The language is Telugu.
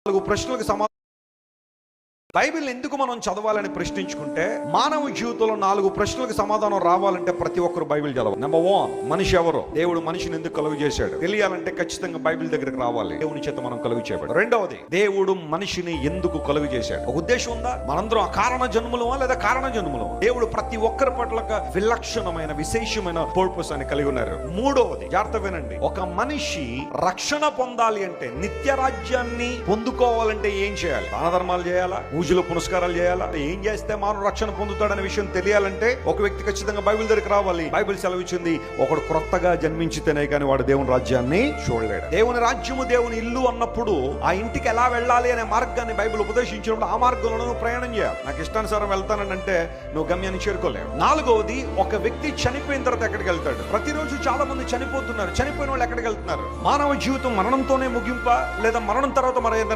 4 ప్రశ్నలకు సమాధానం. బైబిల్ ఎందుకు మనం చదవాలని ప్రశ్నించుకుంటే, మానవ జీవితంలో 4 ప్రశ్నలకు సమాధానం రావాలంటే ప్రతి ఒక్కరు బైబిల్ చదవాలి. నెంబర్ 1, మనిషి ఎవరు? దేవుడు మనిషిని ఎందుకు కలుగు చేశాడు? తెలియాలంటే ఖచ్చితంగా బైబిల్ దగ్గరికి రావాలి. దేవుని చేత మనం కలుగు చేయబడి. రెండవది, దేవుడు మనిషిని ఎందుకు కలుగు చేశాడు? ఒక ఉద్దేశం ఉందా? మనందరం అకారణ జన్ములమా లేదా కారణ జన్ములమా? దేవుడు ప్రతి ఒక్కరి పట్ల విలక్షణమైన విశేషమైన పర్పస్ అని కలిగి ఉన్నారు. మూడవది, జాగ్రత్త వినండి, ఒక మనిషి రక్షణ పొందాలి అంటే, నిత్య రాజ్యాన్ని పొందుకోవాలంటే ఏం చేయాలి? దాన ధర్మాలు చేయాలా? పూజలు పునస్కారాలు చేయాలా? ఏం చేస్తే మానవ రక్షణ పొందుతాడనే విషయం తెలియాలంటే ఒక వ్యక్తి ఖచ్చితంగా బైబిల్ దగ్గరికి రావాలి. బైబిల్ సెలవిచ్చింది, ఒకడు క్రొత్తగా జన్మించితేనే కానీ వాడు దేవుని రాజ్యాన్ని చూడలేడు. దేవుని రాజ్యము దేవుని ఇల్లు అన్నప్పుడు ఆ ఇంటికి ఎలా వెళ్ళాలి అనే మార్గాన్ని బైబిల్ ఉపదేశించినప్పుడు ఆ మార్గంలో నువ్వు ప్రయాణం చేయాలి. నాకు ఇష్టానుసారం వెళ్తానంటే నువ్వు గమ్యాన్ని చేరుకోలేవు. నాలుగవది, ఒక వ్యక్తి చనిపోయిన తర్వాత ఎక్కడికి వెళ్తాడు? ప్రతిరోజు చాలా మంది చనిపోతున్నారు. చనిపోయిన వాళ్ళు ఎక్కడికి వెళ్తున్నారు? మానవ జీవితం మరణంతోనే ముగింపా లేదా మరణం తర్వాత మరి ఏదైనా